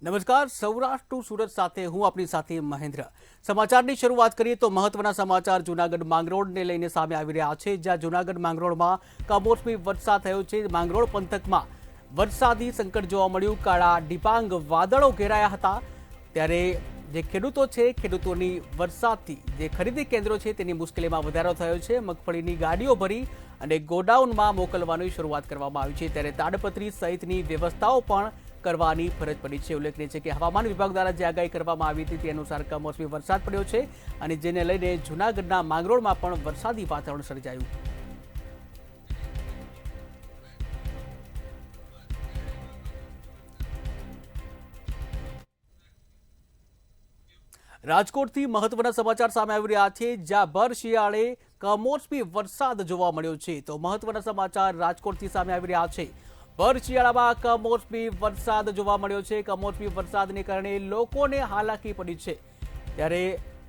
નમસ્કાર, સૌરાષ્ટ્ર ટુ સુરત સાથે હું આપની સાથે મહેન્દ્ર। સમાચારની શરૂઆત કરીએ તો મહત્વના સમાચાર જૂનાગઢ માંગરોળને લઈને સામે આવી રહ્યા છે, જ્યાં જૂનાગઢ માંગરોળમાં કમોસમી વરસાદ થયો છે। માંગરોળ પંથકમાં વરસાદી સંકટ જોવા મળ્યું। કાળા ડિબાંગ વાદળો ઘેરાયા હતા, ત્યારે જે ખેડૂતો છે, ખેડૂતોની વરસાદથી જે ખરીદી કેન્દ્રો છે તેની મુશ્કેલીમાં વધારો થયો છે। મગફળીની ગાડીઓ ભરી અને ગોડાઉનમાં મોકલવાની શરૂઆત કરવામાં આવી છે, ત્યારે તાડપત્રી સહિતની વ્યવસ્થાઓ પણ કરવાની ફરજ પડી છે। ઉલ્લેખનીય છે કે હવામાન વિભાગ દ્વારા જે આગાહી કરવામાં આવી હતી તે અનુસાર કમોસમી વરસાદ પડ્યો છે અને જેને લઈને જૂનાગઢના માંગરોળમાં પણ વરસાદી વાતાવરણ સર્જાયું। રાજકોટથી મહત્વના સમાચાર સામે આવી રહ્યા છે, જ્યાં ભર શિયાળે કમોસમી વરસાદ જોવા મળ્યો છે। તો મહત્વના સમાચાર રાજકોટથી સામે આવી રહ્યા છે। ભર શિયાળામાં કમોસમી વરસાદ જોવા મળ્યો છે। કમોસમી વરસાદને કારણે લોકોને હાલાકી પડી છે, ત્યારે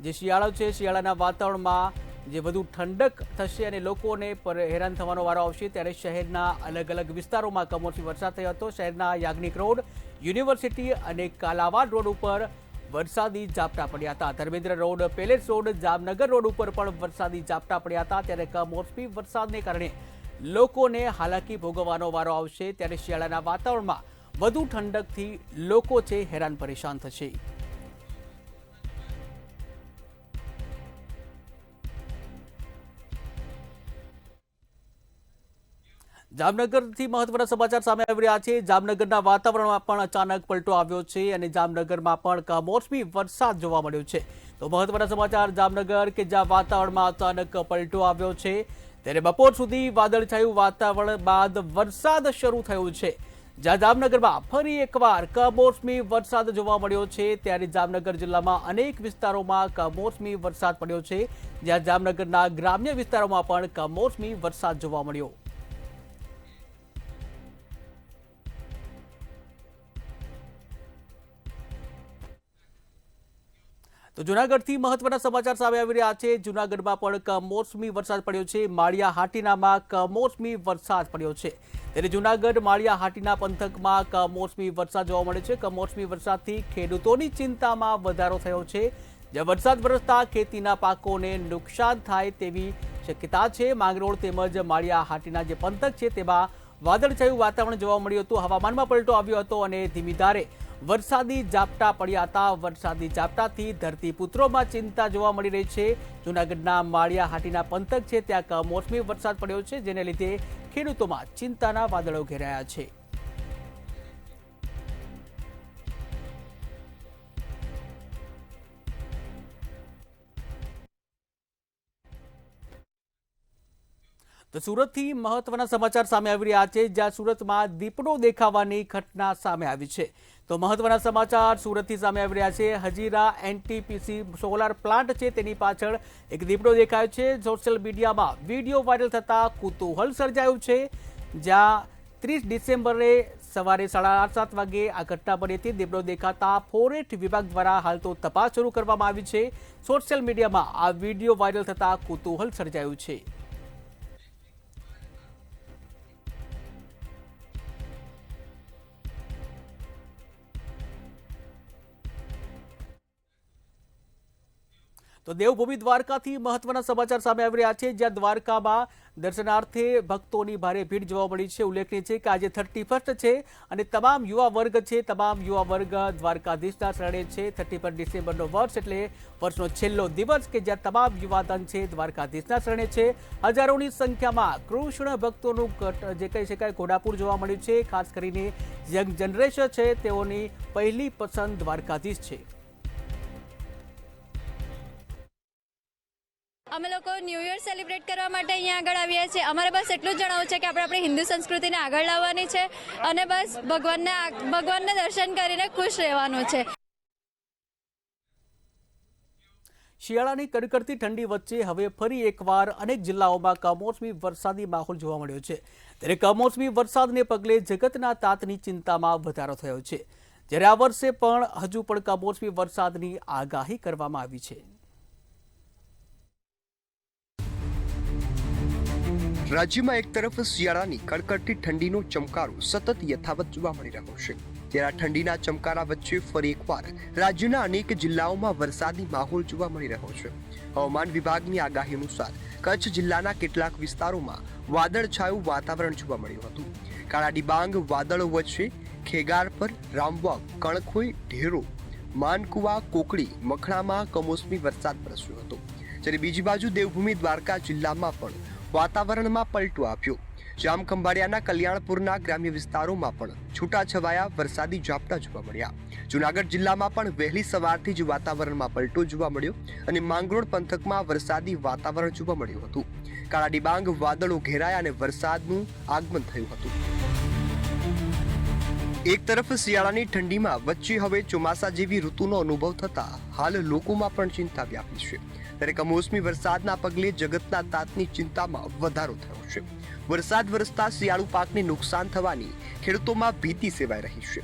જે શિયાળો છે, શિયાળાના વાતાવરણમાં જે વધુ ઠંડક થશે અને લોકોને હેરાન થવાનો વારો આવશે, ત્યારે શહેરના અલગ અલગ વિસ્તારોમાં કમોસમી વરસાદ થયો હતો। શહેરના યાજ્ઞિક રોડ, યુનિવર્સિટી અને કાલાવાડ રોડ ઉપર વરસાદી ઝાપટા પડ્યા હતા। Dharmendra road, palace road, Jamnagar road ઉપર પણ વરસાદી ઝાપટા પડ્યા હતા, ત્યારે કમોસમી વરસાદને કારણે લોકોને હાલાકી ભોગવવાનો વારો આવશે, ત્યારે શિયાળાના વાતાવરણમાં વધુ ઠંડકથી લોકો છે હેરાન પરેશાન થશે। જામનગરથી મહત્વના સમાચાર સામે આવી રહ્યા છે। જામનગરના વાતાવરણમાં પણ અચાનક પલટો આવ્યો છે અને જામનગરમાં પણ કમોસમી વરસાદ જોવા મળ્યો છે। તો મહત્વના સમાચાર જામનગર કે જ્યાં વાતાવરણમાં અચાનક પલટો આવ્યો છે, ત્યારે બપોર સુધી વાદળછાયું વાતાવરણ બાદ વરસાદ શરૂ થયો છે, જ્યાં જામનગરમાં ફરી એકવાર કમોસમી વરસાદ જોવા મળ્યો છે। ત્યારે જામનગર જિલ્લામાં અનેક વિસ્તારોમાં કમોસમી વરસાદ પડ્યો છે, જ્યાં જામનગરના ગ્રામ્ય વિસ્તારોમાં પણ કમોસમી વરસાદ જોવા મળ્યો। તો જૂનાગઢથી મહત્વના સમાચાર સામે આવી રહ્યા છે। જૂનાગઢમાં પણ કમોસમી વરસાદ પડ્યો છે। માળિયા હાટીનામાં કમોસમી વરસાદ પડ્યો છે, ત્યારે જૂનાગઢ માળિયા હાટીના પંથકમાં કમોસમી વરસાદ જોવા મળે છે। કમોસમી વરસાદથી ખેડૂતોની ચિંતામાં વધારો થયો છે, જ્યાં વરસાદ વરસતા ખેતીના પાકોને નુકસાન થાય તેવી શક્યતા છે। માંગરોળ તેમજ માળિયા હાટીના જે પંથક છે તેમાં વાદળછાયું વાતાવરણ જોવા મળ્યું હતું, હવામાનમાં પલટો આવ્યો હતો અને ધીમી ધારે વરસાદી ઝાપટા પડ્યા હતા। વરસાદી ઝાપટાથી ધરતીપુત્રોમાં ચિંતા જોવા મળી રહી છે। જૂનાગઢના માળિયા હાટીના પંથક છે ત્યાં કમોસમી વરસાદ પડ્યો છે, જેને લીધે ખેડૂતોમાં ચિંતાના વાદળો ઘેરાયા છે। તો સુરતથી મહત્વના સમાચાર સામે આવી રહ્યા છે, જ્યાં સુરતમાં દીપડો દેખાવાની ઘટના સામે આવી છે। તો મહત્વના સમાચાર સુરતથી સામે આવી રહ્યા છે। હજીરા એનટીપીસી સોલાર પ્લાન્ટ છે તેની પાછળ એક દીપડો દેખાયો છે। સોશિયલ મીડિયામાં વિડીયો વાયરલ થતા કુતૂહલ સર્જાયું છે, જ્યાં 30 ડિસેમ્બરે સવારે 7:30 વાગે આ ઘટના બની હતી। દીપડો દેખાતા ફોરેસ્ટ વિભાગ દ્વારા હાલ તો તપાસ શરૂ કરવામાં આવી છે। સોશિયલ મીડિયામાં આ વિડીયો વાયરલ થતા કુતૂહલ સર્જાયું છે। તો દેવભૂમિ દ્વારકાથી મહત્વના સમાચાર સામે આવી રહ્યા છે, જ્યાં દ્વારકામાં દર્શનાર્થે ભક્તોની ભારે ભીડ જોવા મળી છે। ઉલ્લેખનીય છે કે આજે 31 છે અને તમામ યુવા વર્ગ દ્વારકાધીશના શરણે છે। 31 ડિસેમ્બરનો વર્ષ એટલે વર્ષનો છેલ્લો દિવસ કે જ્યાં તમામ યુવાધન છે દ્વારકાધીશના શરણે છે। હજારોની સંખ્યામાં કૃષ્ણ ભક્તોનું જે કહી શકાય ઘોડાપુર જોવા મળ્યું છે। ખાસ કરીને યંગ જનરેશન છે તેઓની પહેલી પસંદ દ્વારકાધીશ છે। અમે લોકો ન્યૂ યર સેલિબ્રેટ કરવા માટે અહીંયા આગળ આવ્યા છીએ। અમારે બસ એટલું જ જણાવવું છે કે આપણે આપણી હિન્દુ સંસ્કૃતિને આગળ લાવવાની છે અને બસ ભગવાનને દર્શન કરીને ખુશ રહેવાનું છે। શિયાળાની કડકડતી ઠંડી વચ્ચે હવે ફરી એકવાર અનેક જિલ્લાઓમાં કમોસમી વરસાદી માહોલ જોવા મળ્યો છે, ત્યારે કમોસમી વરસાદને પગલે જગતના તાતની ચિંતામાં વધારો થયો છે, જ્યારે આ વર્ષે પણ હજુ પણ કમોસમી વરસાદની આગાહી કરવામાં આવી છે। રાજ્યમાં એક તરફ શિયાળાની કડકડતી ઠંડીનો ચમકારો સતત યથાવત જોવા મળી રહ્યો છે, ત્યારે ઠંડીના ચમકારા વચ્ચે ફરી એકવાર રાજ્યના અનેક જિલ્લાઓમાં વરસાદી માહોલ જોવા મળી રહ્યો છે. હવામાન વિભાગની આગાહી અનુસાર કચ્છ જિલ્લાના કેટલાક વિસ્તારોમાં વાદળછાયું વાતાવરણ જોવા મળ્યું હતું. કાળા ડિબાંગ વાદળો વચ્ચે ખેગાર પર, રામવાવ, કણખોઈ, ઢેરો, માનકુવા, કોકડી, મખણામાં કમોસમી વરસાદ વરસ્યો હતો. જ્યારે બીજી બાજુ દેવભૂમિ દ્વારકા જિલ્લામાં પણ વાતાવરણમાં પલટો આવ્યો. જામખંભાળિયાના કલ્યાણપુરના ગ્રામ્ય વિસ્તારોમાં પણ છૂટાછવાયા વરસાદી ઝાપટા જોવા મળ્યા. જૂનાગઢ જિલ્લામાં પણ વહેલી સવારથી જ વાતાવરણમાં પલટો જોવા મળ્યો અને માંગરોળ પંથકમાં વરસાદી વાતાવરણ જોવા મળ્યું હતું. કાળા ડિબાંગ વાદળો ઘેરાયા અને વરસાદનું આગમન થયું હતું. એક તરફ શિયાળાની ઠંડીમાં વચ્ચે હવે ચોમાસા જેવી ઋતુનો અનુભવ થતા હાલ લોકોમાં પણ ચિંતા વ્યાપી છે. ત્યારે કમોસમી વરસાદના પગલે જગતના તાતની ચિંતામાં વધારો થયો છે. વરસાદ વરસતા શિયાળુ પાકને નુકસાન થવાની ખેડૂતોમાં ભીતિ સેવાઈ રહી છે.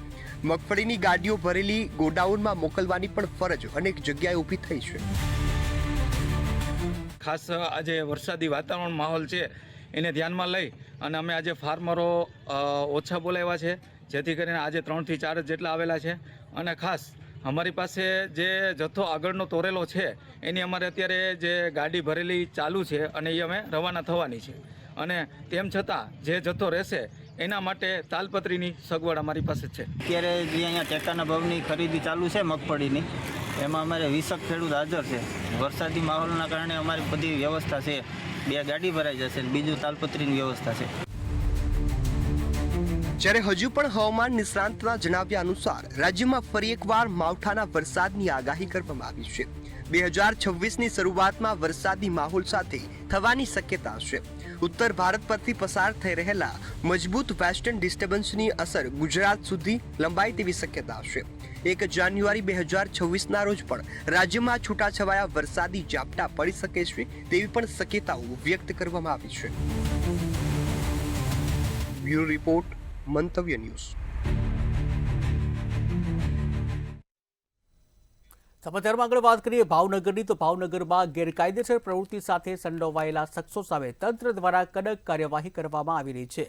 મગફળીની ગાડીઓ ભરેલી ગોડાઉનમાં મોકલવાની પણ ફરજ અનેક જગ્યાએ ઊભી થઈ છે. ખાસ આજે વરસાદી વાતાવરણ માહોલ છે એને ધ્યાનમાં લઈ અને અમે આજે ફાર્મરો ઓછા બોલાવ્યા છે, જેથી કરીને આજે 3 થી 4 જેટલા આવેલા છે. અને ખાસ અમારી પાસે જે જથ્થો આગળનો તોરેલો છે એની અમારે અત્યારે જે ગાડી ભરેલી ચાલુ છે અને એ અમે રવાના થવાની છે. અને તેમ છતાં જે જથ્થો રહેશે એના માટે તાલપત્રીની સગવડ અમારી પાસે છે. અત્યારે જે અહીંયા ટેકાના ભાવની ખરીદી ચાલુ છે મગફળીની, એમાં અમારે 20 ખેડૂત હાજર છે. વરસાદી માહોલના કારણે અમારી બધી વ્યવસ્થા છે. 2 ગાડી ભરાઈ જશે, બીજું તાલપત્રીની વ્યવસ્થા છે. જ્યારે હજુ પણ હવામાન નિષ્ણાંતના જણાવ્યા અનુસાર રાજ્યમાં ફરી એકવાર માવઠાના વરસાદની આગાહી કરવામાં આવી છે. 2026ની શરૂઆતમાં વરસાદી માહોલ સાથે થવાની શક્યતા છે. ઉત્તર ભારત પરથી પસાર થઈ રહેલા મજબૂત વેસ્ટર્ન ડિસ્ટર્બન્સની અસર ગુજરાત સુધી લંબાય તેવી શક્યતા છે. 1 જાન્યુઆરી 2026ના રોજ પણ રાજ્યમાં છૂટાછવાયા વરસાદી ઝાપટા પડી શકે છે તેવી પણ શક્યતાઓ વ્યક્ત કરવામાં આવી છે. બ્યુરો રિપોર્ટ, મંતવ્ય ન્યૂઝ. સમાચારમાં આગળ વાત કરીએ ભાવનગરની, તો ભાવનગરમાં ગેરકાયદેસર પ્રવૃત્તિ સાથે સંડોવાયેલા શખ્સો સામે તંત્ર દ્વારા કડક કાર્યવાહી કરવામાં આવી રહી છે.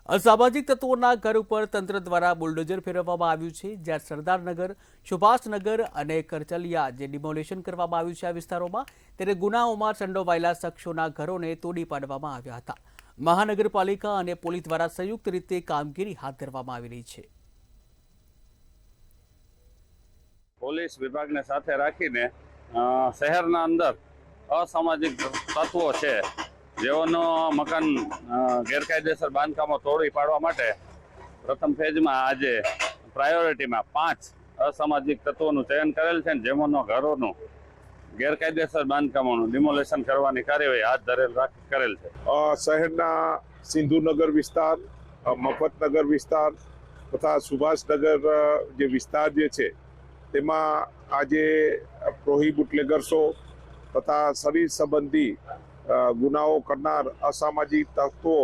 અસામાજિક તત્વોના ઘર ઉપર તંત્ર દ્વારા બુલડોઝર ફેરવવામાં આવ્યું છે. જ્યાં સરદારનગર, સુભાષનગર અને કરચલિયા જે ડિમોલેશન કરવામાં આવ્યું છે આ વિસ્તારોમાં, ત્યારે ગુનાઓમાં સંડોવાયેલા શખ્સોના ઘરોને તોડી પાડવામાં આવ્યા હતા. મહાનગરપાલિકા અને પોલીસ દ્વારા સંયુક્ત રીતે કામગીરી હાથ ધરવામાં આવી રહી છે. પોલીસ વિભાગને સાથે રાખીને શહેરના અંદર અસામાજિક તત્વો છે જેઓનો મકાન ગેરકાયદેસર બાંધકામો તોડી પાડવા માટે પ્રથમ ફેઝમાં આજે પ્રાયોરિટીમાં 5 અસામાજિક તત્વોનું ચયન કરેલ છે, જેમનો ઘરોનું ગેરકાયદેસર બાંધકામોનું ડિમોલેશન કરવાની કાર્યવાહી હાથ કરેલ છે. શહેરના સિંધુનગર વિસ્તાર, મફતનગર વિસ્તાર તથા સુભાષનગર જે વિસ્તાર જે છે તેમાં આજે પ્રોહી બુટલેગર્સો તથા શરીર સંબંધી ગુનાઓ કરનાર અસામાજિક તત્વો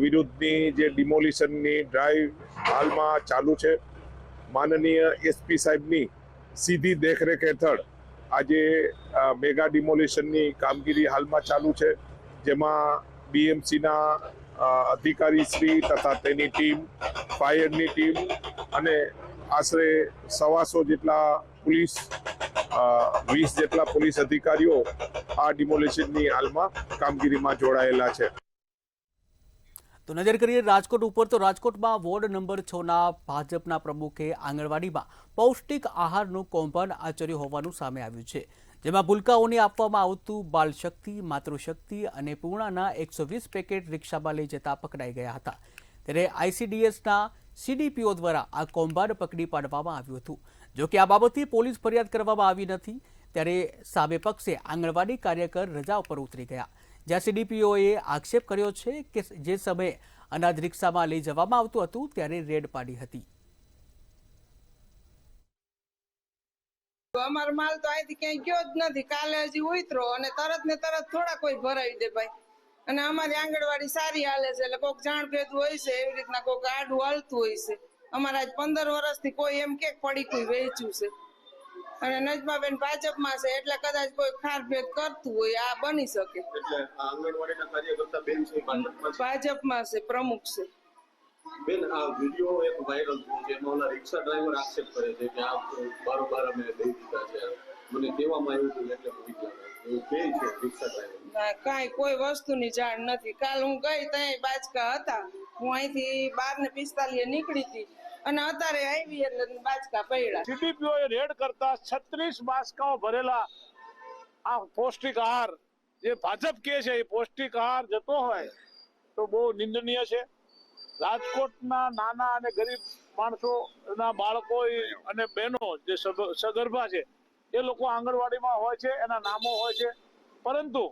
વિરુદ્ધની જે ડિમોલિશનની ડ્રાઈવ હાલમાં ચાલુ છે. માનનીય એસપી સાહેબની સીધી દેખરેખ હેઠળ આજે મેગા ડિમોલિશનની કામગીરી હાલમાં ચાલુ છે, જેમાં બીએમસીના અધિકારીશ્રી તથા તેની ટીમ, ફાયરની ટીમ અને આશરે 125 જેટલા પોલીસ 20 જેટલા પોલીસ અધિકારીઓ આ ડિમોલિશનની હાલમાં કામગીરીમાં જોડાયેલા છે. તો નજર કરીએ રાજકોટ ઉપર, તો રાજકોટમાં વોર્ડ નંબર 6ના ભાજપના પ્રમુખે આંગણવાડીમાં પૌષ્ટિક આહારનું કૌભાંડ આચર્યું હોવાનું સામે આવ્યું છે. જેમાં ભૂલકાઓને આપવામાં આવતું બાલશક્તિ, માતૃશક્તિ અને પૂર્ણાના 120 પેકેટ રિક્ષામાં લઈ જતા પકડાઈ ગયા હતા. ત્યારે આઈસીડીએસના સીડીપીઓ દ્વારા આ કૌભાંડ પકડી પાડવામાં આવ્યું હતું. જોકે આ બાબતે પોલીસ ફરિયાદ કરવામાં આવી નથી. ત્યારે સામે પક્ષે આંગણવાડી કાર્યકર રજા ઉપર ઉતરી ગયા. જ્યાં સીડીપીઓએ આક્ષેપ કર્યો છે કે જે સમયે અનાજ રિક્ષામાં લઈ જવામાં આવતું હતું ત્યારે રેડ પાડી હતી. અમારો માલ તો અહીંથી ક્યાંય ગયો જ નથી. કાલે હજી ઉતરો અને તરત ને તરત થોડા કોઈ ભરાવી દે ભાઈ. અને અમારી આંગણવાડી સારી હાલે છે, એટલે કોઈક જાણ ભેદું હોય છે, એવી રીતના કોઈક આડું હાલતું હોય છે. અમારા આજ 15 વર્ષથી કોઈ એમ કે પડી કોઈ વેચ્યું છે અને નજમાબેન ભાજપમાં છે, એટલે કદાચ કોઈ ખાર ભેદ કરતું હોય, આ બની શકે. ભાજપમાં છે, પ્રમુખ છે. બેન, આ વિડીયો એક વાયરલ થયો છે, એમાં ઓલા રિક્ષા ડ્રાઈવર આક્ષેપ કરે છે કે આ બારોબાર અમે દઈ દીધા છે, મને કહેવામાં આવ્યું હતું એટલે હું વિચારું એવું કહે છે રિક્ષા ડ્રાઈવર. ના, કાંઈ કોઈ વસ્તુની જાણ નથી. કાલ હું ગઈ ત્યાં બાચકા હતા. હું અહીંથી 12:45 નીકળી હતી અને અત્યારે આવી એટલે બાચકા પડ્યા. સીડીપીઓએ રેડ કરતા 36 બાચકાઓ ભરેલા આ પૌષ્ટિક આહાર જે ભાજપ કહે છે એ પૌષ્ટિક આહાર જતો હોય તો બહુ નિંદનીય છે. રાજકોટના નાના અને ગરીબ માણસોના બાળકો અને બહેનો જે સગર્ભા છે એ લોકો આંગણવાડીમાં હોય છે, એના નામો હોય છે, પરંતુ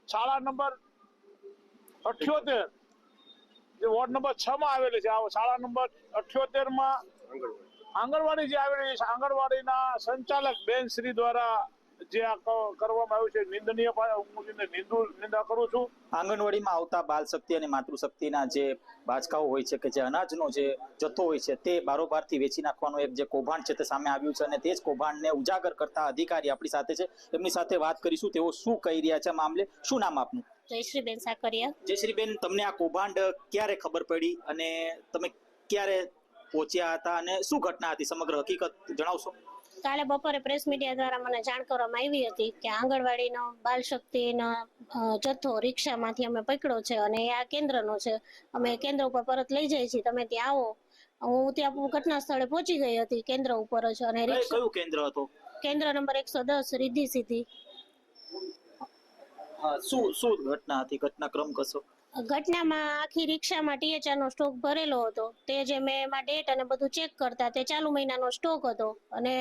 શાળા નંબર 78 જે વોર્ડ નંબર 6 માં આવેલી છે, આ શાળા નંબર 78 માં આંગણવાડી જે આવેલી છે, આંગણવાડીના સંચાલક બેન શ્રી દ્વારા જે આ કરવામાં આવ્યું છે નિંદનીય, હું નિંદા કરું છું. આંગણવાડીમાં આવતા બાલ શક્તિ અને માતૃશક્તિના જે બાચકાઓ હોય છે કે જે અનાજનો જે જથ્થો હોય છે તે બારોબારથી વેચી નાખવાનું એક જે કૌભાંડ છે તે સામે આવ્યું છે અને તે જ કૌભાંડને ઉજાગર કરતા અધિકારી આપણી સાથે છે, એમની સાથે વાત કરીશું તેઓ શું કહી રહ્યા છે આ મામલે. શું નામ આપનું? જયશ્રીબેન સાકરિયા. જયશ્રીબેન, તમને આ કૌભાંડ ક્યારે ખબર પડી અને તમે ક્યારે પહોંચ્યા હતા અને શું ઘટના હતી, સમગ્ર હકીકત જણાવશો? કાલે બપોરે પ્રેસ મીડિયા દ્વારા મને જાણ કરવામાં આવી હતી કે આંગણવાડીનો બાલ શક્તિનો જથ્થો રિક્ષામાંથી અમે પકડ્યો છે અને આ કેન્દ્રનો છે, અમે કેન્દ્ર ઉપર પરત લઈ જઈએ છીએ, તમે ત્યાં આવો. હું ત્યાં ઘટના સ્થળે પહોંચી ગઈ હતી કેન્દ્ર ઉપર જ. અને કયું કેન્દ્ર હતું? કેન્દ્ર નંબર 110 રિદ્ધિ સિદ્ધિ. શું ઘટના હતી, ઘટનાક્રમ કશો? ઘટનામાં આખી રિક્ષામાં THR નો સ્ટોક ભરેલો હતો. તે જે મેં એમાં ડેટ અને બધું ચેક કરતા તે ચાલુ મહિનાનો સ્ટોક હતો અને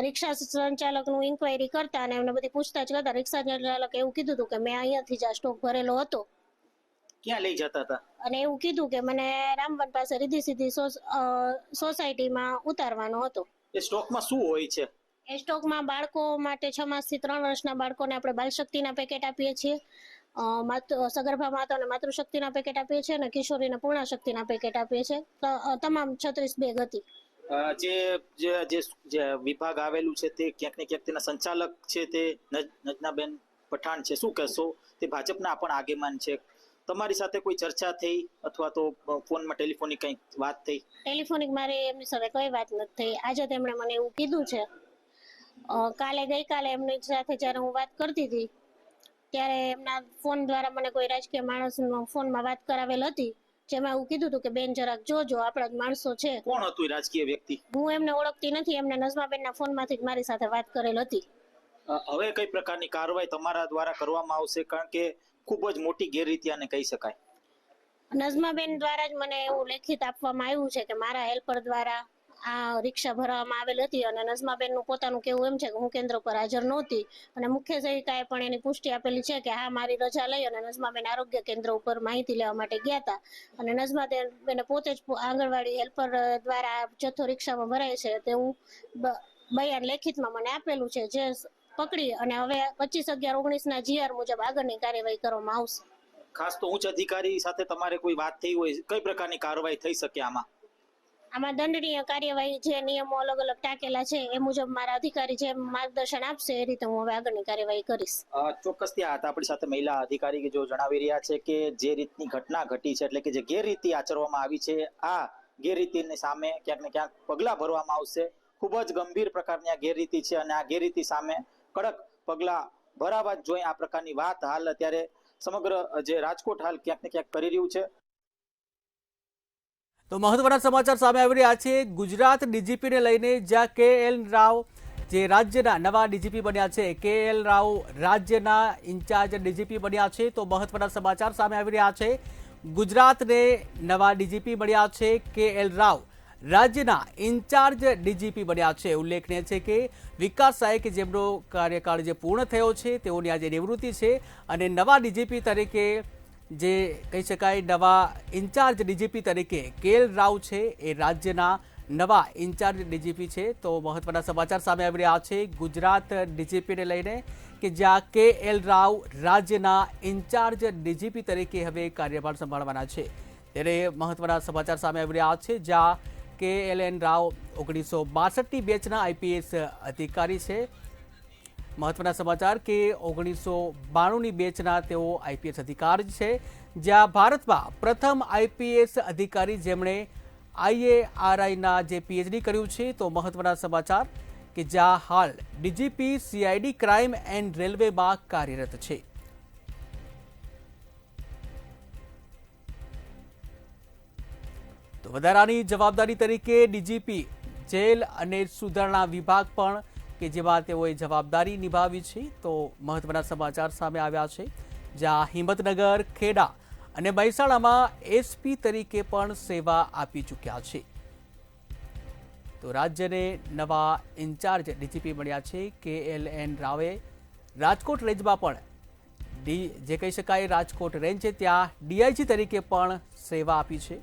રિક્ષા સંચાલકનું ઇન્ક્વાયરી કરતા અને એમને બધી પૂછતાછ કરતા રિક્ષા સંચાલક એવું કીધું હતું કે મેં અહીંયાથી જ આ સ્ટોક ભરેલો હતો. ક્યાં લઈ જતા હતા? અને એવું કીધું કે મને રામવન પાસે રિદ્ધિ સિદ્ધિ સોસાયટીમાં ઉતારવાનો હતો. એ સ્ટોકમાં શું હોય છે? એ સ્ટોકમાં બાળકો માટે 6 માસથી 3 વર્ષના બાળકોને આપણે બાલશક્તિના પેકેટ આપીએ છીએ, સગર્ભા માતા અને માતૃશક્તિના પેકેટ આપીએ છીએ અને કિશોરીને પૂર્ણાશક્તિના પેકેટ આપીએ છીએ. તમામ 36 બેગ હતી. જે વિભાગ આવેલું છે તે ક્યાંક ને ક્યાંક તેના સંચાલક છે તે નજનાબેન પઠાણ છે, શું કહેશો? તે ભાજપના પણ આગેવાન છે, તમારી સાથે કોઈ ચર્ચા થઈ અથવા તો ફોનમાં ટેલિફોનિક કઈ વાત થઈ? ટેલિફોનિક મારી એમની સાથે કઈ વાત નથી થઈ. આજે તેમણે મને એવું કીધું છે. ગઈકાલે એમની સાથે જ્યારે હું વાત કરતી હતી ત્યારે એમના ફોન દ્વારા મને કોઈ રાજકીય માણસનો ફોનમાં વાત કરાવેલ હતી, જેમાં એવું કીધું હતું કે બેન જરાક જોજો, આપણા જ માણસો છે. કોણ હતું રાજકીય વ્યક્તિ? હું એમને ઓળખતી નથી. એમને નજમાબેનના ફોનમાંથી જ મારી સાથે વાત કરેલ હતી. હવે કઈ પ્રકારની કાર્યવાહી તમારા દ્વારા કરવામાં આવશે, કારણ કે ખૂબ જ મોટી ગેરરીતિ આને કહી શકાય? નજમાબેન દ્વારા જ મને એવું લેખિત આપવામાં આવ્યું છે કે મારા હેલ્પર દ્વારા આ રિક્ષા ભરવામાં આવેલ હતી અને નજમાબેનનું પોતાનું કેવું એમ છે કે હું કેન્દ્ર પર હાજર નહોતી અને મુખ્ય સેવિકાએ પણ એની પુષ્ટિ આપેલી છે કે હા મારી રજા લઈ અને નજમાબેન આરોગ્ય કેન્દ્ર ઉપર માહિતી લેવા માટે ગયા હતા અને નજમાબેન પોતે જ આંગણવાડી હેલ્પર દ્વારા જથ્થો રિક્ષામાં ભરાય છે તેવું બયાન લેખિતમાં મને આપેલું છે, જે પકડી અને હવે 25/11/19 GR મુજબ આગળની કાર્યવાહી કરવામાં આવશે. ખાસ તો ઉચ્ચ અધિકારી સાથે તમારે કોઈ વાત થઈ હોય, કઈ પ્રકારની કાર્યવાહી થઈ શકે આમાં? આમાં દંડનીય કાર્યવાહી જે નિયમો અલગ અલગ ટાંકેલા છે એ મુજબ મારા અધિકારી જે માર્ગદર્શન આપશે એ રીતે હું હવે આગળની કાર્યવાહી કરીશ. ચોક્કસ ત્યાં હતા આપણી સાથે મહિલા અધિકારી જો જણાવી રહ્યા છે કે જે રીતની ઘટના ઘટી છે, એટલે કે જે ગેરરીતિ આચરવામાં આવી છે, આ ગેરરીતિની સામે ક્યાંક ને ક્યાંક પગલાં ભરવામાં આવશે. ખૂબ જ ગંભીર પ્રકારની આ ગેરરીતિ છે અને આ ગેરરીતિ સામે કડક પગલાં ભરાવા જ જોઈએ. આ પ્રકારની વાત હાલ અત્યારે સમગ્ર જે રાજકોટ હાલ ક્યાંક ને ક્યાંક કરી રહ્યું છે. તો મહત્વના સમાચાર સામે આવી રહ્યા છે ગુજરાત ડીજીપીને લઈને, જ્યાં KL રાવ જે રાજ્યના નવા ડીજીપી બન્યા છે, KL રાવ રાજ્યના ઇન્ચાર્જ ડીજીપી બન્યા છે. તો મહત્વના સમાચાર સામે આવી રહ્યા છે. ગુજરાતને નવા ડીજીપી મળ્યા છે. KL રાવ રાજ્યના ઇન્ચાર્જ ડીજીપી બન્યા છે. ઉલ્લેખનીય છે કે વિકાસ સાહેબ કે જેમનો કાર્યકાળ જે પૂર્ણ થયો છે તેઓની આજે નિવૃત્તિ છે અને નવા ડીજીપી તરીકે જે કહી શકાય નવા ઇન્ચાર્જ ડીજીપી તરીકે KL રાવ છે એ રાજ્યના નવા ઇન્ચાર્જ ડીજીપી છે. તો મહત્વના સમાચાર સામે આવી રહ્યા છે ગુજરાત ડીજીપીને લઈને કે જ્યાં KL રાવ રાજ્યના ઇન્ચાર્જ ડીજીપી તરીકે હવે કાર્યભાર સંભાળવાના છે. ત્યારે મહત્વના સમાચાર સામે આવી રહ્યા છે જ્યાં KLN રાવ 1962ની બેચના IPS અધિકારી છે. મહત્વના સમાચાર કે 1992ની બેચના તેઓ આઈપીએસ અધિકારી છે, જ્યાં ભારતમાં પ્રથમ આઈપીએસ અધિકારી જેમણે IARIના જે PhD કર્યું છે. તો મહત્વના સમાચાર કે જ્યાં હાલ ડીજીપી CID ક્રાઇમ એન્ડ રેલવેમાં કાર્યરત છે. તો વધારાની જવાબદારી તરીકે ડીજીપી જેલ અને સુધારણા વિભાગ પણ કે જેમાં તેઓએ જવાબદારી નિભાવી છે. તો મહત્વના સમાચાર સામે આવ્યા છે, જ્યાં હિંમતનગર, ખેડા અને મહેસાણામાં SP તરીકે પણ સેવા આપી ચૂક્યા છે. તો રાજ્યને નવા ઇન્ચાર્જ ડીજીપી મળ્યા છે. KLN રાવે રાજકોટ રેન્જમાં પણ જે કહી શકાય રાજકોટ રેન્જ છે ત્યાં DIG તરીકે પણ સેવા આપી છે,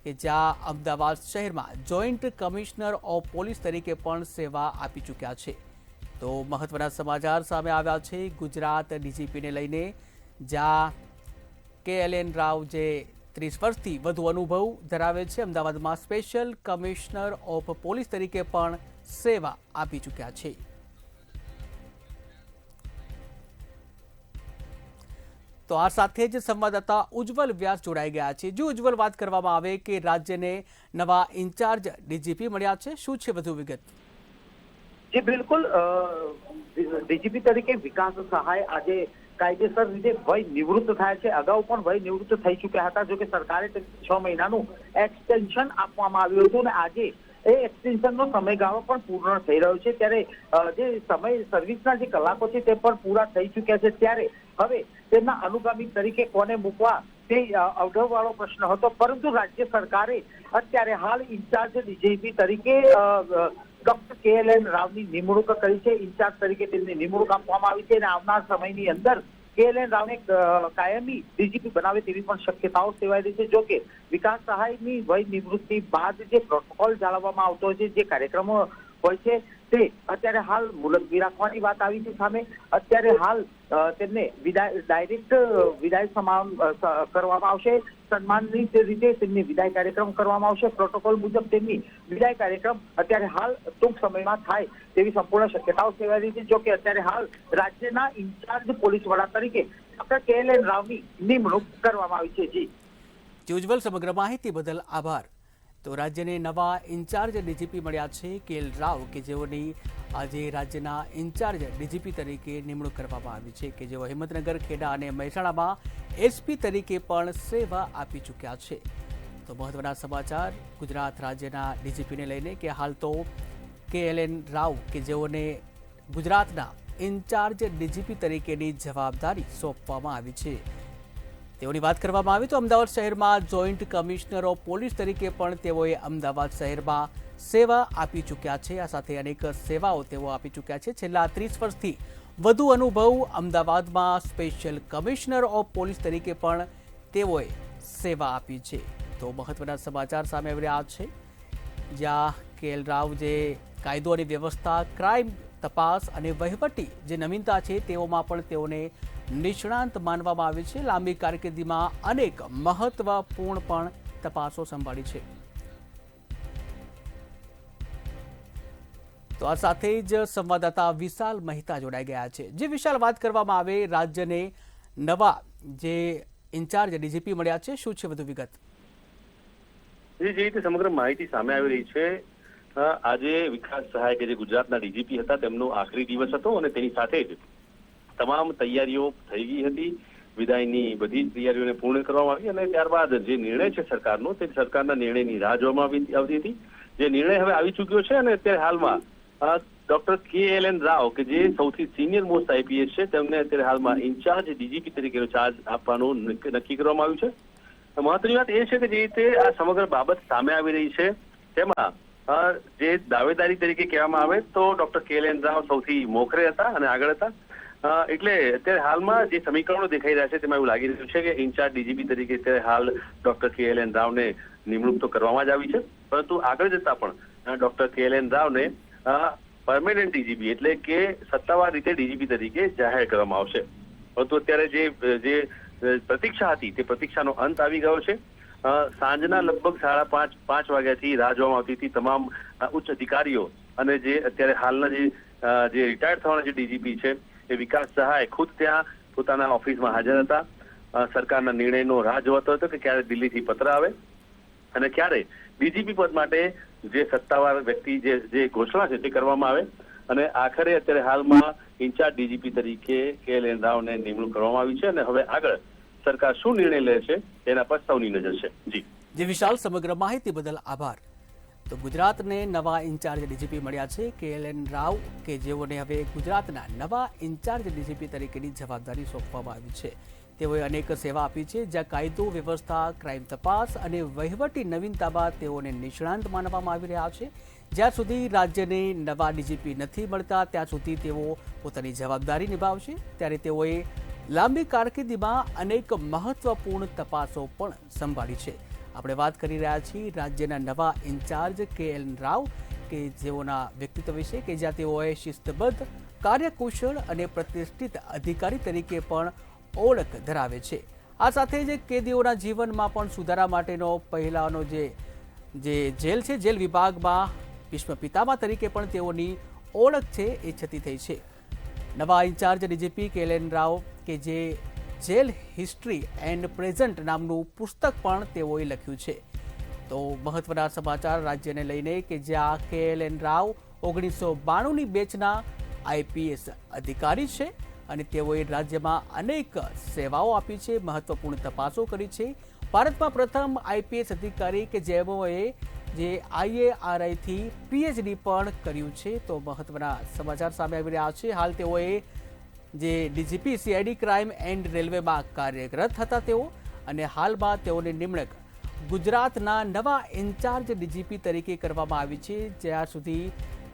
કે જ્યાં અમદાવાદ શહેરમાં જોઈન્ટ કમિશનર ઓફ પોલીસ તરીકે પણ સેવા આપી ચૂક્યા છે. તો મહત્વના સમાચાર સામે આવ્યા છે ગુજરાત ડીજીપીને લઈને, જ્યાં KLN રાવ જે 30 વર્ષથી વધુ અનુભવ ધરાવે છે, અમદાવાદમાં સ્પેશિયલ કમિશનર ઓફ પોલીસ તરીકે પણ સેવા આપી ચૂક્યા છે. તો આ સાથે જ સંવાદદાતા ઉજ્જવલ વ્યાસ જોડાઈ ગયા છે. જો ઉજ્જવલ, વાત કરવામાં આવે કે રાજ્યને નવા ઇન્ચાર્જ ડીજીપી મળ્યા છે, શું છે વધુ વિગત? જી બિલકુલ, ડીજીપી તરીકે વિકાસ સહાય આજે કાયદેસર રીતે વય નિવૃત્ત થાય છે. અગાઉ પણ વય નિવૃત્ત થઈ ચૂક્યા હતા, જોકે સરકારે 6 મહિનાનું એક્સટેન્શન આપવામાં આવ્યું હતું અને આજે એ એક્સટેન્શનનો સમયગાળો પણ પૂર્ણ થઈ રહ્યો છે. ત્યારે જે સમય સર્વિસના જે કલાકો છે તે પણ પૂરા થઈ ચૂક્યા છે. ત્યારે હવે તેમના અનુગામી તરીકે કોને મૂકવા તે અવઢવવાળો પ્રશ્ન હતો, પરંતુ રાજ્ય સરકારે અત્યારે હાલ ઇન્ચાર્જ ડીજીપી તરીકે ડોક્ટર KLN રાવની નિમણૂક કરી છે. ઇન્ચાર્જ તરીકે તેમની નિમણૂક આપવામાં આવી છે અને આવનાર સમયની અંદર KLN રાવને કાયમી ડીજીપી બનાવે તેવી પણ શક્યતાઓ સેવાઈ રહી છે. જોકે વિકાસ સહાયની વય નિવૃત્તિ બાદ જે પ્રોટોકોલ જાળવવામાં આવતો હોય છે, જે કાર્યક્રમો હોય છે, તે અત્યારે હાલ મુલતવી રાખવાની વાત આવી છે સામે. અત્યારે હાલ તેમને ડાયરેક્ટ વિદાય કરવામાં આવશે. સન્માનની રીતે તેમની વિદાય કાર્યક્રમ કરવામાં આવશે. પ્રોટોકોલ મુજબ તેમની વિદાય કાર્યક્રમ અત્યારે હાલ ટૂંક સમયમાં થાય તેવી સંપૂર્ણ શક્યતાઓ સેવાઈ રહી છે. જોકે અત્યારે હાલ રાજ્યના ઇન્ચાર્જ પોલીસ વડા તરીકે ડોક્ટર KLN રાવની નિમણૂક કરવામાં આવી છે. જી ઉજ્જવલ, સમગ્ર માહિતી બદલ આભાર. તો રાજ્યને નવા ઇન્ચાર્જ ડીજીપી મળ્યા છે KL રાવ, કે જેઓની આજે રાજ્યના ઇન્ચાર્જ ડીજીપી તરીકે નિમણૂક કરવામાં આવી છે, કે જેઓ હિંમતનગર, ખેડા અને મહેસાણામાં SP તરીકે પણ સેવા આપી ચૂક્યા છે. તો મહત્વના સમાચાર ગુજરાત રાજ્યના ડીજીપીને લઈને, કે હાલ તો KLN રાવ, કે જેઓને ગુજરાતના ઇન્ચાર્જ ડીજીપી તરીકેની જવાબદારી સોંપવામાં આવી છે. તેઓની વાત કરવામાં આવી તો અમદાવાદ શહેરમાં જોઈન્ટ કમિશનર ઓફ પોલીસ તરીકે પણ તેઓએ અમદાવાદ શહેરમાં સેવા આપી ચૂક્યા છે. આ સાથે અનેક સેવાઓ તેઓ આપી ચૂક્યા છે. છેલ્લા 30 વર્ષથી વધુ અનુભવ અમદાવાદમાં સ્પેશિયલ કમિશનર ઓફ પોલીસ તરીકે પણ તેઓએ સેવા આપી છે. તો મહત્વના સમાચાર સામે આવી રહ્યા છે, જ્યાં KL રાવ જે કાયદો અને વ્યવસ્થા, ક્રાઇમ તપાસ અને વહીવટી જે નવીનતા છે તેઓમાં પણ તેઓને નિષ્ણાંત માનવામાં આવે છે. લાંબી કારકિર્દીમાં અનેક મહત્વપૂર્ણ પણ તપાસો સંભાળી છે. તો આ સાથે જ સંવાદદાતા વિશાલ મહેતા જોડાઈ ગયા છે. જે વિશાલ, વાત કરવામાં આવે રાજ્યને નવા જે ઇન્ચાર્જ ડીજીપી મળ્યા છે, શું છે વધુ વિગત? જે રીતે સમગ્ર માહિતી સામે આવી રહી છે, આજે વિકાસ સહાય કે જે ગુજરાતના ડીજીપી હતા તેમનો આખરી દિવસ હતો અને તેની સાથે જ તમામ તૈયારીઓ થઈ ગઈ હતી. વિદાયની બધી જ તૈયારીઓને પૂર્ણ કરવામાં આવી અને ત્યારબાદ જે નિર્ણય છે સરકારનો, તે સરકારના નિર્ણયની રાહ જોવામાં આવતી હતી. જે નિર્ણય હવે આવી ચૂક્યો છે અને અત્યારે હાલમાં ડોક્ટર KLN રાવ, કે જે સૌથી સિનિયર મોસ્ટ IPS છે, તેમને અત્યારે હાલમાં ઇન્ચાર્જ ડીજીપી તરીકેનો ચાર્જ આપવાનું નક્કી કરવામાં આવ્યું છે. મહત્વની વાત એ છે કે જે રીતે આ સમગ્ર બાબત સામે આવી રહી છે, તેમાં જે દાવેદારી તરીકે કહેવામાં આવે તો ડોક્ટર KLN રાવ સૌથી મોખરે હતા અને આગળ હતા. એટલે અત્યારે હાલમાં જે સમીકરણો દેખાઈ રહ્યા છે તેમાં એવું લાગી રહ્યું છે કે ઇન્ચાર્જ ડીજીપી તરીકે અત્યારે હાલ ડોક્ટર KLN રાવને નિમણૂક તો કરવામાં જ આવી છે, પરંતુ આગળ જતા પણ ડોક્ટર KLN રાવને પરમેનન્ટ ડીજીપી એટલે કે સત્તાવાર રીતે ડીજીપી તરીકે જાહેર કરવામાં આવશે. પરંતુ અત્યારે જે પ્રતીક્ષા હતી તે પ્રતીક્ષાનો અંત આવી ગયો છે. સાંજના લગભગ 5:30 વાગ્યાથી રાહ જોવામાં આવતી હતી તમામ ઉચ્ચ અધિકારીઓ અને જે અત્યારે હાલના જે જે રિટાયર્ડ થવાના જે ડીજીપી છે એ વિકાસ સહાય ખુદ ત્યાં પોતાના ઓફિસમાં હાજર હતા. સરકારના નિર્ણયનો રાહ જોવાતો હતો કે ક્યારે દિલ્હીથી પત્ર આવે અને ક્યારે ડીજીપી પદ માટે જે સત્તાવાર વ્યક્તિ જે ઘોષણા છે તે કરવામાં આવે. અને આખરે અત્યારે હાલમાં ઇન્ચાર્જ ડીજીપી તરીકે KLN રાવને નિમણૂક કરવામાં આવી છે અને હવે આગળ સરકાર શું નિર્ણય લે છે એના પર સૌની નજર છે. જી વિશાલ, સમગ્ર માહિતી બદલ આભાર. તો ગુજરાતને નવા ઇન્ચાર્જ ડીજીપી મળ્યા છે KLN રાવ, કે જેઓને હવે ગુજરાતના નવા ઇન્ચાર્જ ડીજીપી તરીકેની જવાબદારી સોંપવામાં આવી છે. તેઓએ અનેક સેવા આપી છે, જ્યાં કાયદો વ્યવસ્થા, ક્રાઇમ તપાસ અને વહીવટી નવીનતામાં તેઓને નિષ્ણાંત માનવામાં આવી રહ્યા છે. જ્યાં સુધી રાજ્યને નવા ડીજીપી નથી મળતા ત્યાં સુધી તેઓ પોતાની જવાબદારી નિભાવશે. ત્યારે તેઓએ લાંબી કારકિર્દીમાં અનેક મહત્વપૂર્ણ તપાસો પણ સંભાળી છે. આપણે વાત કરી રહ્યા છીએ રાજ્યના નવા ઇન્ચાર્જ KLN રાવ, કે જેઓના વ્યક્તિત્વ વિશે, કે જ્યાં તેઓએ શિસ્તબદ્ધ, કાર્યકુશળ અને પ્રતિષ્ઠિત અધિકારી તરીકે પણ ઓળખ ધરાવે છે. આ સાથે જ કેદીઓના જીવનમાં પણ સુધારા માટેનો પહેલાનો જે જેલ છે, જેલ વિભાગમાં ભીષ્મ પિતામહ તરીકે પણ તેઓની ઓળખ છે એ છતી થઈ છે. નવા ઇન્ચાર્જ ડીજીપી KLN રાવ, કે જે જેલ હિસ્ટ્રી એન્ડ પ્રેઝન્ટ નામનું પુસ્તક પણ તેઓએ લખ્યું છે. તો મહત્વના સમાચાર રાજ્યને લઈને, કે જ્યાં KLN રાવ 1992ની બેચના IPS અધિકારી છે અને તેઓએ રાજ્યમાં અનેક સેવાઓ આપી છે, મહત્વપૂર્ણ તપાસો કરી છે. ભારતમાં પ્રથમ IPS અધિકારી કે જેઓએ જે IARI થી PhD પણ કર્યું છે. તો મહત્વના સમાચાર સામે આવી રહ્યા છે. હાલ તેઓએ જે ડીજીપી CID ક્રાઇમ એન્ડ રેલવેમાં કાર્યરત હતા તેઓ, અને હાલમાં તેઓની નિમણૂક ગુજરાતના નવા ઇન્ચાર્જ ડીજીપી તરીકે કરવામાં આવી છે. જ્યાં સુધી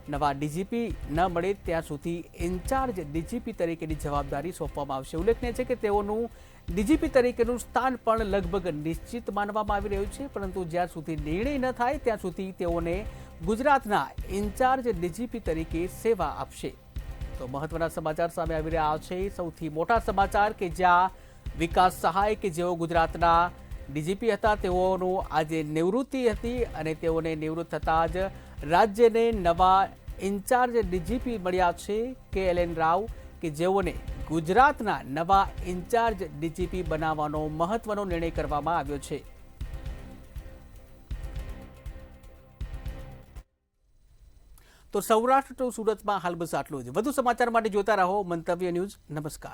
નવા ડીજીપી ન મળે ત્યાં સુધી ઇન્ચાર્જ ડીજીપી તરીકેની જવાબદારી સોંપવામાં આવશે. ઉલ્લેખનીય છે કે તેઓનું ડીજીપી તરીકેનું સ્થાન પણ લગભગ નિશ્ચિત માનવામાં આવી રહ્યું છે, પરંતુ જ્યાં સુધી નિર્ણય ન થાય ત્યાં સુધી તેઓને ગુજરાતના ઇન્ચાર્જ ડીજીપી તરીકે સેવા આપશે. તો મહત્વના સમાચાર સામે આવી રહ્યા છે. સૌથી મોટા સમાચાર, કે જ્યાં વિકાસ સહાય, કે જેઓ ગુજરાતના ડીજીપી હતા, તેઓનું આજે નિવૃત્તિ હતી અને તેઓને નિવૃત્ત થતાં જ રાજ્યને નવા ઇન્ચાર્જ ડીજીપી મળ્યા છે KLN રાવ, કે જેઓને ગુજરાતના નવા ઇન્ચાર્જ ડીજીપી બનાવવાનો મહત્વનો નિર્ણય કરવામાં આવ્યો છે. તો સૌરાષ્ટ્ર ટુ સુરતમાં હાલ બસ આટલું જ. વધુ સમાચાર માટે જોતા રહો મંતવ્ય ન્યૂઝ. નમસ્કાર.